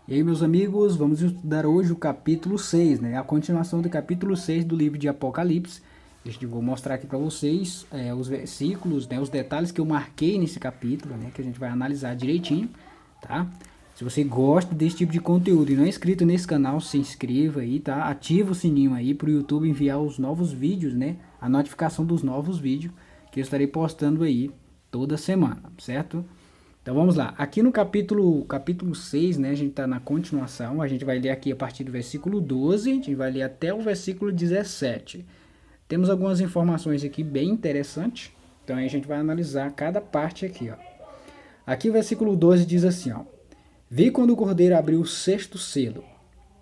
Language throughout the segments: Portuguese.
E aí, meus amigos, vamos estudar hoje o capítulo 6, né? A continuação do capítulo 6 do livro de Apocalipse. Vou mostrar aqui para vocês os versículos, né, os detalhes que eu marquei nesse capítulo, né, que a gente vai analisar direitinho, tá? Se você gosta desse tipo de conteúdo e não é inscrito nesse canal, se inscreva aí, tá? Ativa o sininho aí para o YouTube enviar os novos vídeos, né? A notificação dos novos vídeos que eu estarei postando aí toda semana, certo? Então vamos lá, aqui no capítulo 6, né, a gente está na continuação, a gente vai ler aqui a partir do versículo 12, a gente vai ler até o versículo 17. Temos algumas informações aqui bem interessantes, então a gente vai analisar cada parte aqui, ó. Aqui o versículo 12 diz assim, ó: Vi quando o cordeiro abriu o sexto selo,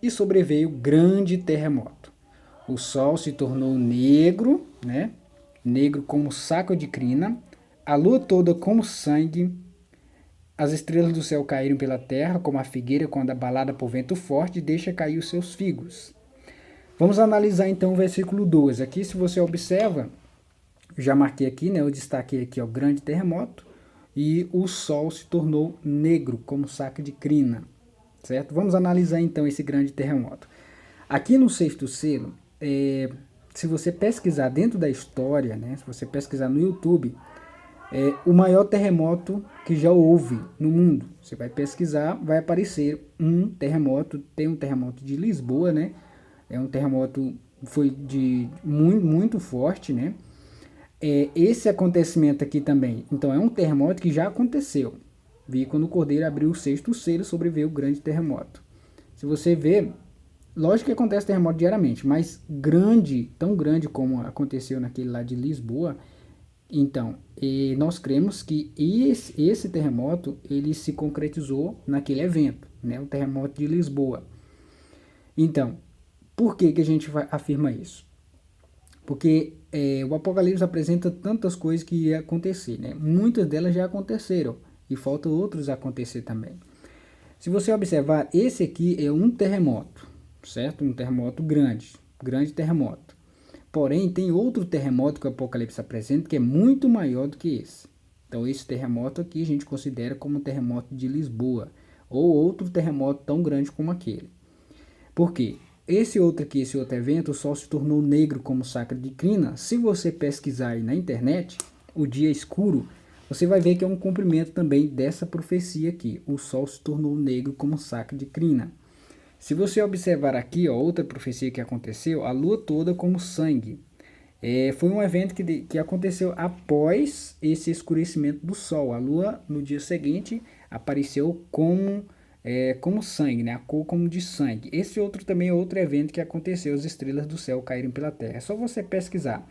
e sobreveio grande terremoto. O sol se tornou negro, né, negro como saco de crina, a lua toda como sangue. As estrelas do céu caíram pela terra, como a figueira quando abalada por vento forte deixa cair os seus figos. Vamos analisar então o versículo 12. Aqui, se você observa, já marquei aqui, né? Eu destaquei aqui o grande terremoto e o sol se tornou negro, como saco de crina, certo? Vamos analisar então esse grande terremoto. Aqui no sexto selo, se você pesquisar dentro da história, né? Se você pesquisar no YouTube, o maior terremoto que já houve no mundo. Você vai pesquisar, vai aparecer um terremoto. Tem um terremoto de Lisboa, né? É um terremoto foi de muito, muito forte, né? Esse acontecimento aqui também. Então é um terremoto que já aconteceu. Vi quando o cordeiro abriu o sexto selo, sobreveio o grande terremoto. Se você ver, lógico que acontece terremoto diariamente, mas grande, tão grande como aconteceu naquele lá de Lisboa. Então, nós cremos que esse terremoto ele se concretizou naquele evento, né, o terremoto de Lisboa. Então, por que a gente afirma isso? Porque o Apocalipse apresenta tantas coisas que ia acontecer, né? Muitas delas já aconteceram e faltam outros acontecer também. Se você observar, esse aqui é um terremoto, certo? Um terremoto grande, grande terremoto. Porém, tem outro terremoto que o Apocalipse apresenta que é muito maior do que esse. Então, esse terremoto aqui a gente considera como o terremoto de Lisboa, ou outro terremoto tão grande como aquele. Por quê? Esse outro aqui, esse outro evento, o sol se tornou negro como saco de crina. Se você pesquisar aí na internet, o dia escuro, você vai ver que é um cumprimento também dessa profecia aqui. O sol se tornou negro como saco de crina. Se você observar aqui, ó, outra profecia que aconteceu, a lua toda como sangue. Foi um evento que aconteceu após esse escurecimento do sol. A lua, no dia seguinte, apareceu como sangue, né? A cor como de sangue. Esse outro também é outro evento que aconteceu, as estrelas do céu caíram pela terra. É só você pesquisar.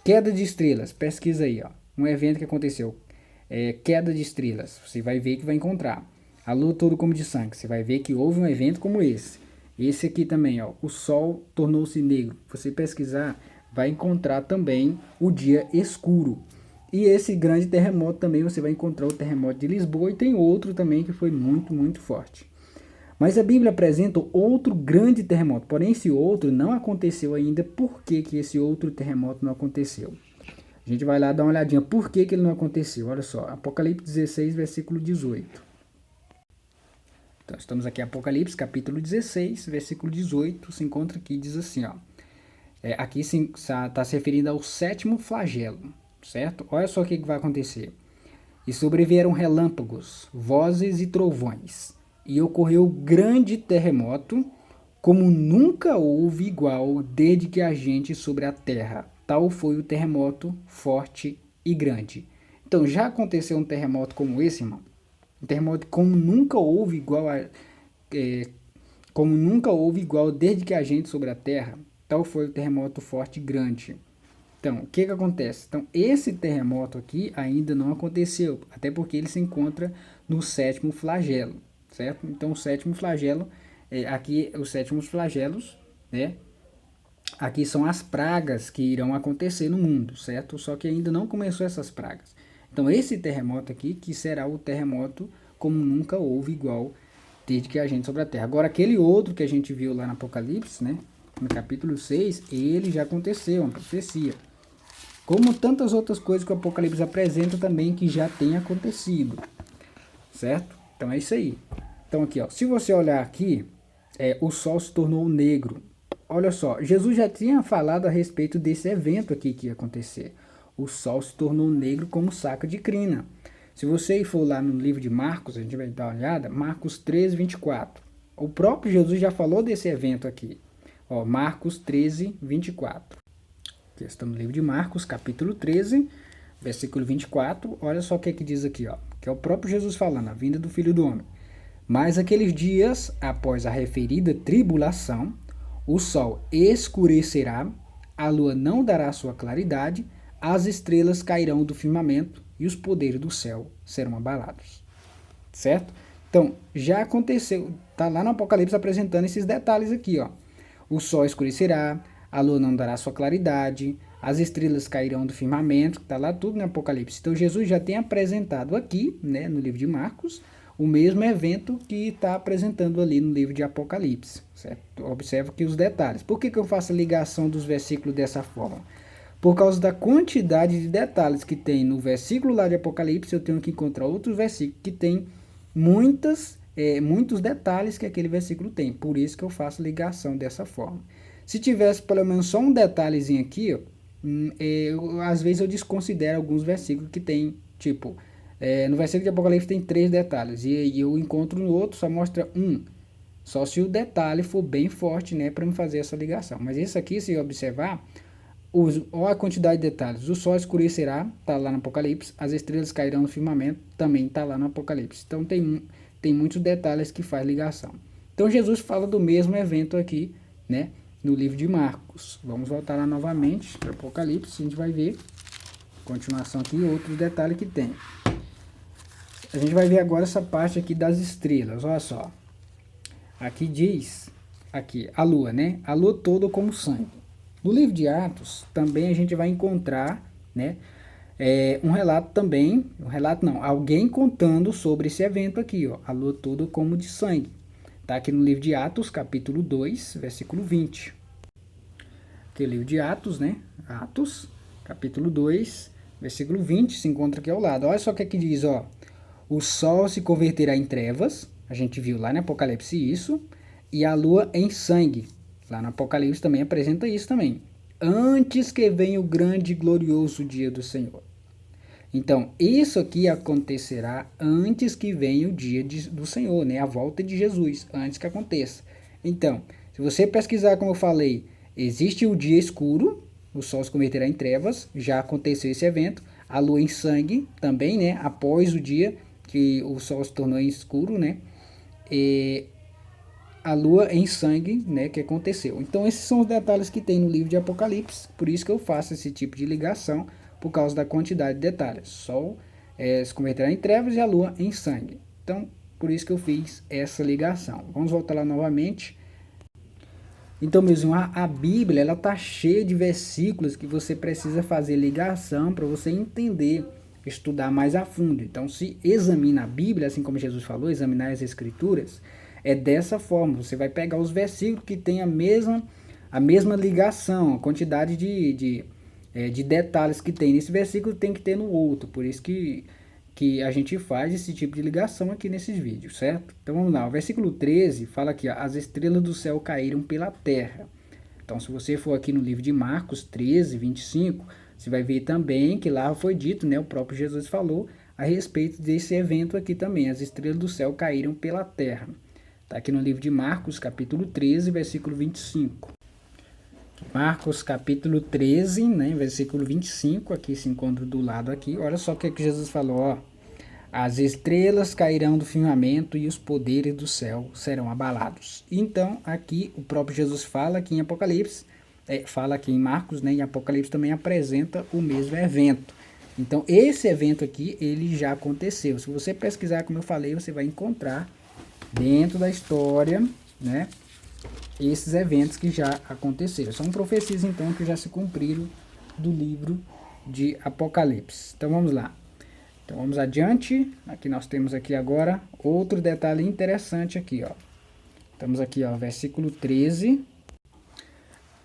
Queda de estrelas, pesquisa aí, ó. Um evento que aconteceu. Queda de estrelas, você vai ver que vai encontrar. A lua todo como de sangue, você vai ver que houve um evento como esse. Esse aqui também, ó, o sol tornou-se negro. Você pesquisar, vai encontrar também o dia escuro. E esse grande terremoto também você vai encontrar o terremoto de Lisboa e tem outro também que foi muito, muito forte. Mas a Bíblia apresenta outro grande terremoto, porém esse outro não aconteceu ainda. Por que esse outro terremoto não aconteceu? A gente vai lá dar uma olhadinha por que ele não aconteceu. Olha só, Apocalipse 16, versículo 18. Então, estamos aqui em Apocalipse, capítulo 16, versículo 18, se encontra aqui, diz assim, ó. Aqui está se referindo ao sétimo flagelo, certo? Olha só o que vai acontecer. E sobrevieram relâmpagos, vozes e trovões, e ocorreu grande terremoto, como nunca houve igual desde que há gente sobre a terra. Tal foi o terremoto forte e grande. Então, já aconteceu um terremoto como esse, irmão? Um terremoto como nunca houve igual como nunca houve igual desde que há gente sobre a terra. Tal foi o terremoto forte e grande. Então, o que acontece? Então, esse terremoto aqui ainda não aconteceu, até porque ele se encontra no sétimo flagelo, certo? Então, o sétimo flagelo, aqui os sétimos flagelos, né? Aqui são as pragas que irão acontecer no mundo, certo? Só que ainda não começou essas pragas. Então, esse terremoto aqui, que será o terremoto como nunca houve igual desde que a gente sobre a Terra. Agora, aquele outro que a gente viu lá no Apocalipse, né? No capítulo 6, ele já aconteceu, uma profecia. Como tantas outras coisas que o Apocalipse apresenta também que já tem acontecido, certo? Então é isso aí. Então aqui, ó, se você olhar aqui, o sol se tornou negro. Olha só, Jesus já tinha falado a respeito desse evento aqui que ia acontecer. O sol se tornou negro como saco de crina. Se você for lá no livro de Marcos, a gente vai dar uma olhada, Marcos 13, 24. O próprio Jesus já falou desse evento aqui. Ó, Marcos 13, 24. Aqui estamos no livro de Marcos, capítulo 13, versículo 24. Olha só o que diz aqui, ó, que é o próprio Jesus falando, a vinda do Filho do Homem. Mas aqueles dias, após a referida tribulação, o sol escurecerá, a lua não dará sua claridade, as estrelas cairão do firmamento e os poderes do céu serão abalados. Certo? Então, já aconteceu, está lá no Apocalipse apresentando esses detalhes aqui, ó. O sol escurecerá, a lua não dará sua claridade, as estrelas cairão do firmamento, está lá tudo no Apocalipse. Então, Jesus já tem apresentado aqui, né, no livro de Marcos, o mesmo evento que está apresentando ali no livro de Apocalipse, certo? Observa aqui os detalhes. Por que eu faço a ligação dos versículos dessa forma? Por causa da quantidade de detalhes que tem no versículo lá de Apocalipse, eu tenho que encontrar outros versículos que tem muitos detalhes que aquele versículo tem. Por isso que eu faço ligação dessa forma. Se tivesse pelo menos só um detalhezinho aqui, ó, às vezes eu desconsidero alguns versículos que tem, tipo... no versículo de Apocalipse tem 3 detalhes, e eu encontro no outro só mostra um. Só se o detalhe for bem forte, né, para me fazer essa ligação. Mas esse aqui, se observar, olha a quantidade de detalhes. O sol escurecerá, está lá no Apocalipse. As estrelas cairão no firmamento, também está lá no Apocalipse. Então tem muitos detalhes que faz ligação. Então Jesus fala do mesmo evento aqui, né, no livro de Marcos. Vamos voltar lá novamente para o Apocalipse, a gente vai ver continuação aqui, outros detalhes que tem. A gente vai ver agora essa parte aqui das estrelas, olha só. Aqui diz, aqui, a lua, né? A lua toda como sangue. No livro de Atos, também a gente vai encontrar, né? Um relato também, alguém contando sobre esse evento aqui, ó. A lua toda como de sangue. Tá aqui no livro de Atos, capítulo 2, versículo 20. Aqui é o livro de Atos, né? Atos, capítulo 2, versículo 20, se encontra aqui ao lado. Olha só o que aqui diz, ó. O sol se converterá em trevas, a gente viu lá no Apocalipse isso, e a lua em sangue. Lá no Apocalipse também apresenta isso também. Antes que venha o grande e glorioso dia do Senhor. Então, isso aqui acontecerá antes que venha o dia do Senhor, né? A volta de Jesus, antes que aconteça. Então, se você pesquisar, como eu falei, existe o dia escuro, o sol se converterá em trevas, já aconteceu esse evento. A lua em sangue também, né? Após o dia que o sol se tornou escuro, né? E a lua em sangue, né? Que aconteceu. Então, esses são os detalhes que tem no livro de Apocalipse. Por isso que eu faço esse tipo de ligação, por causa da quantidade de detalhes. Sol se converterá em trevas e a lua em sangue. Então, por isso que eu fiz essa ligação. Vamos voltar lá novamente. Então, meus irmãos, a Bíblia, ela tá cheia de versículos que você precisa fazer ligação para você entender, estudar mais a fundo. Então, se examina a Bíblia, assim como Jesus falou, examinar as Escrituras, é dessa forma. Você vai pegar os versículos que tem a mesma ligação, a quantidade de detalhes que tem nesse versículo tem que ter no outro. Por isso que a gente faz esse tipo de ligação aqui nesses vídeos, certo? Então vamos lá, o versículo 13 fala aqui, ó, as estrelas do céu caíram pela terra. Então se você for aqui no livro de Marcos 13, 25, você vai ver também que lá foi dito, né, o próprio Jesus falou a respeito desse evento aqui também, as estrelas do céu caíram pela terra. Está aqui no livro de Marcos, capítulo 13, versículo 25. Marcos capítulo 13, né, versículo 25, aqui se encontra do lado aqui. Olha só o que Jesus falou, ó. As estrelas cairão do firmamento e os poderes do céu serão abalados. Então, aqui o próprio Jesus fala aqui em Apocalipse, fala aqui em Marcos, né, em Apocalipse também apresenta o mesmo evento. Então, esse evento aqui, ele já aconteceu. Se você pesquisar, como eu falei, você vai encontrar dentro da história, né, esses eventos que já aconteceram. São profecias, então, que já se cumpriram do livro de Apocalipse. Então, vamos lá. Então, vamos adiante. Aqui nós temos aqui agora outro detalhe interessante aqui, ó. Estamos aqui, ó, versículo 13.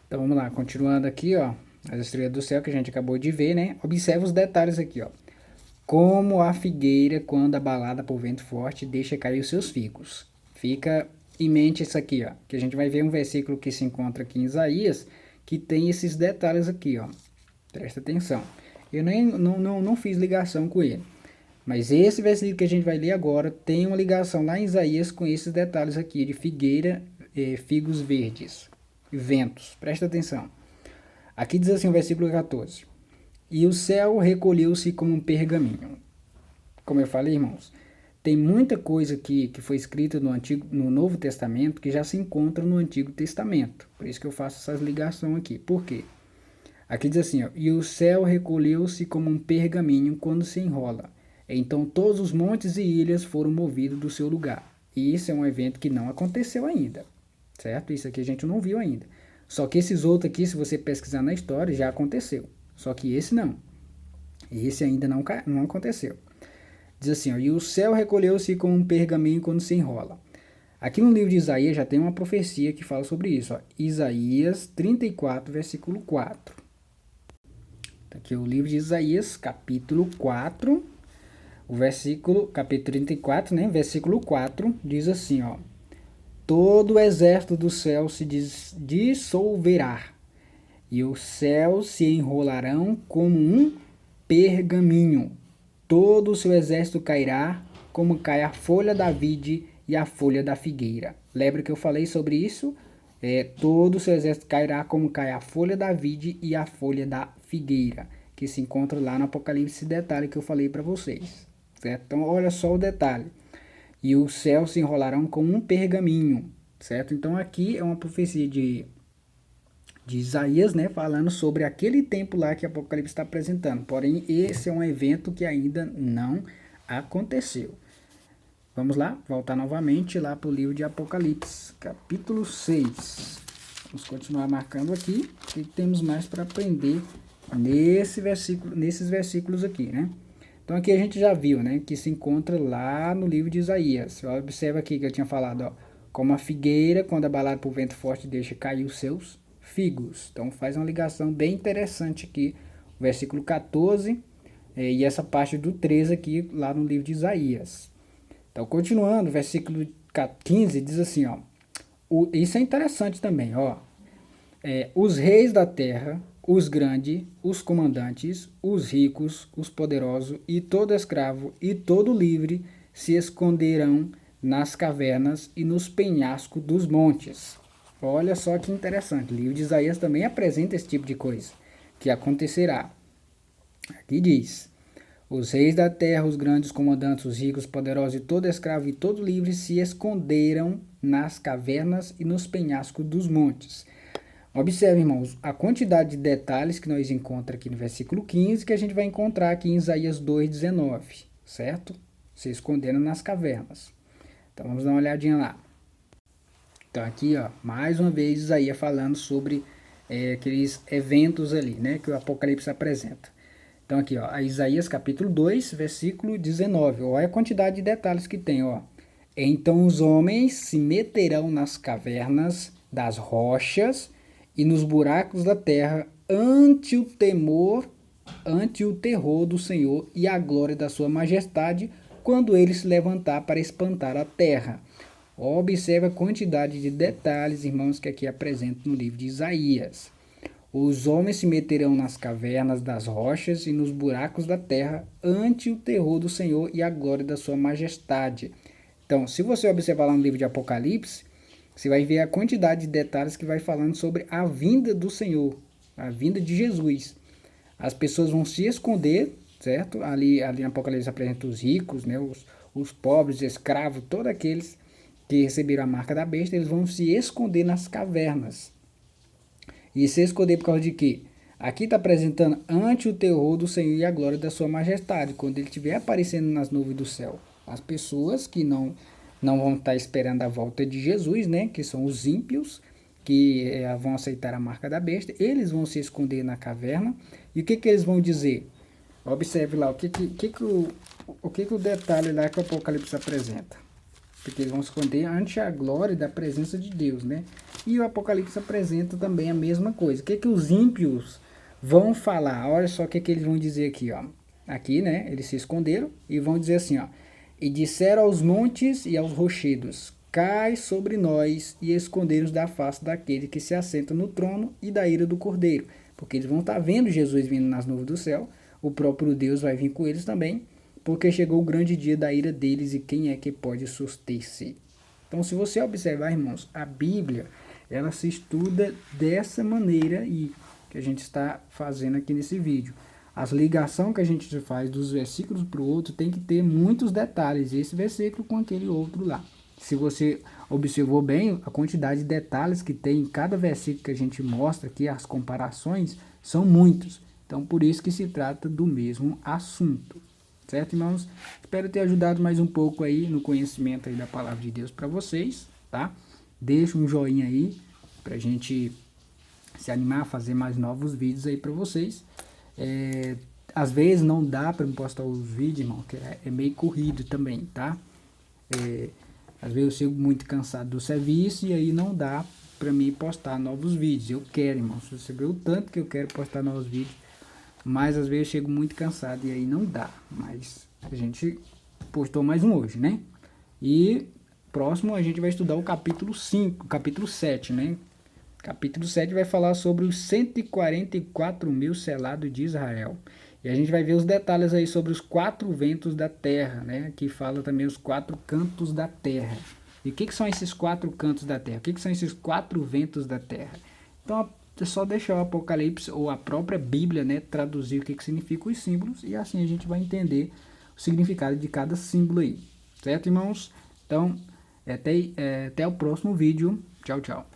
Então, vamos lá. Continuando aqui, ó. As estrelas do céu que a gente acabou de ver, né? Observa os detalhes aqui, ó. Como a figueira, quando abalada por vento forte, deixa cair os seus figos. Fica em mente isso aqui, ó, que a gente vai ver um versículo que se encontra aqui em Isaías, que tem esses detalhes aqui, ó. Presta atenção. Eu não fiz ligação com ele. Mas esse versículo que a gente vai ler agora tem uma ligação lá em Isaías com esses detalhes aqui de figueira, figos verdes e ventos. Presta atenção. Aqui diz assim o versículo 14. E o céu recolheu-se como um pergaminho. Como eu falei, irmãos, tem muita coisa aqui que foi escrita no Novo Testamento que já se encontra no Antigo Testamento. Por isso que eu faço essa ligação aqui. Por quê? Aqui diz assim, ó, e o céu recolheu-se como um pergaminho quando se enrola. Então todos os montes e ilhas foram movidos do seu lugar. E isso é um evento que não aconteceu ainda, certo? Isso aqui a gente não viu ainda. Só que esses outros aqui, se você pesquisar na história, já aconteceu. Só que esse não. Esse ainda não aconteceu. Diz assim, ó, e o céu recolheu-se como um pergaminho quando se enrola. Aqui no livro de Isaías já tem uma profecia que fala sobre isso. Ó. Isaías 34, versículo 4. Tá aqui o livro de Isaías, capítulo 4, o versículo, capítulo 34, né, versículo 4, diz assim, ó. Todo o exército do céu se dissolverá, e os céus se enrolarão como um pergaminho. Todo o seu exército cairá, como cai a folha da vide e a folha da figueira. Lembra que eu falei sobre isso? Todo o seu exército cairá, como cai a folha da vide e a folha da figueira, que se encontra lá no Apocalipse, esse detalhe que eu falei para vocês. Certo? Então, olha só o detalhe. E os céus se enrolarão como um pergaminho, certo? Então, aqui é uma profecia de Isaías, né? Falando sobre aquele tempo lá que o Apocalipse está apresentando. Porém, esse é um evento que ainda não aconteceu. Vamos lá, voltar novamente lá para o livro de Apocalipse, capítulo 6. Vamos continuar marcando aqui. O que temos mais para aprender nesses versículos aqui, né? Então aqui a gente já viu, né, que se encontra lá no livro de Isaías. Observa aqui que eu tinha falado, ó, como a figueira, quando abalada por vento forte, deixa cair os seus figos. Então faz uma ligação bem interessante aqui, o versículo 14 e essa parte do 13 aqui, lá no livro de Isaías. Então continuando, versículo 15 diz assim, ó, isso é interessante também, ó, os reis da terra, os grandes, os comandantes, os ricos, os poderosos e todo escravo e todo livre se esconderão nas cavernas e nos penhascos dos montes. Olha só que interessante, o livro de Isaías também apresenta esse tipo de coisa, que acontecerá. Aqui diz, os reis da terra, os grandes comandantes, os ricos, os poderosos e todo escravo e todo livre se esconderam nas cavernas e nos penhascos dos montes. Observe, irmãos, a quantidade de detalhes que nós encontramos aqui no versículo 15, que a gente vai encontrar aqui em Isaías 2,19, certo? Se escondendo nas cavernas. Então, vamos dar uma olhadinha lá. Então, aqui, ó, mais uma vez, Isaías falando sobre aqueles eventos ali, né, que o Apocalipse apresenta. Então, aqui, ó, Isaías capítulo 2, versículo 19. Olha a quantidade de detalhes que tem, ó. Então, os homens se meterão nas cavernas das rochas e nos buracos da terra ante o terror do Senhor e a glória da sua majestade, quando ele se levantar para espantar a terra. Observe a quantidade de detalhes, irmãos, que aqui apresenta no livro de Isaías. Os homens se meterão nas cavernas das rochas e nos buracos da terra ante o terror do Senhor e a glória da sua majestade. Então, se você observar lá no livro de Apocalipse, você vai ver a quantidade de detalhes que vai falando sobre a vinda do Senhor, a vinda de Jesus. As pessoas vão se esconder, certo? Ali no Apocalipse apresenta os ricos, né? Os pobres, escravos, todos aqueles que receberam a marca da besta, eles vão se esconder nas cavernas. E se esconder por causa de quê? Aqui está apresentando ante o terror do Senhor e a glória da sua majestade, quando ele estiver aparecendo nas nuvens do céu. As pessoas que não vão estar esperando a volta de Jesus, né? Que são os ímpios, que vão aceitar a marca da besta. Eles vão se esconder na caverna. E o que eles vão dizer? Observe lá, o detalhe lá que o Apocalipse apresenta. Porque eles vão se esconder ante a glória da presença de Deus, né? E o Apocalipse apresenta também a mesma coisa. O que os ímpios vão falar? Olha só o que eles vão dizer aqui, ó. Aqui, né? Eles se esconderam e vão dizer assim, ó. E disseram aos montes e aos rochedos, cai sobre nós e esconder-nos da face daquele que se assenta no trono e da ira do Cordeiro. Porque eles vão estar vendo Jesus vindo nas nuvens do céu, o próprio Deus vai vir com eles também, porque chegou o grande dia da ira deles, e quem é que pode suster-se? Então, se você observar, irmãos, a Bíblia, ela se estuda dessa maneira e que a gente está fazendo aqui nesse vídeo. As ligações que a gente faz dos versículos para o outro tem que ter muitos detalhes, esse versículo com aquele outro lá. Se você observou bem, a quantidade de detalhes que tem em cada versículo que a gente mostra aqui, as comparações, são muitos. Então, por isso que se trata do mesmo assunto. Certo, irmãos? Espero ter ajudado mais um pouco aí no conhecimento aí da palavra de Deus para vocês, tá? Deixa um joinha aí pra gente se animar a fazer mais novos vídeos aí para vocês. Às vezes não dá para me postar os vídeos, irmão, que é meio corrido também, tá? Às vezes eu chego muito cansado do serviço e aí não dá para mim postar novos vídeos. Eu quero, irmão, você vê o tanto que eu quero postar novos vídeos, mas às vezes eu chego muito cansado e aí não dá. Mas a gente postou mais um hoje, né? E próximo a gente vai estudar o capítulo 5, capítulo 7, né? Capítulo 7 vai falar sobre os 144 mil selados de Israel. E a gente vai ver os detalhes aí sobre os 4 ventos da terra, né? Que fala também os 4 cantos da terra. E o que são esses 4 cantos da terra? O que são esses 4 ventos da terra? Então é só deixar o Apocalipse ou a própria Bíblia, né, traduzir o que significam os símbolos, e assim a gente vai entender o significado de cada símbolo aí. Certo, irmãos? Então, até o próximo vídeo. Tchau, tchau.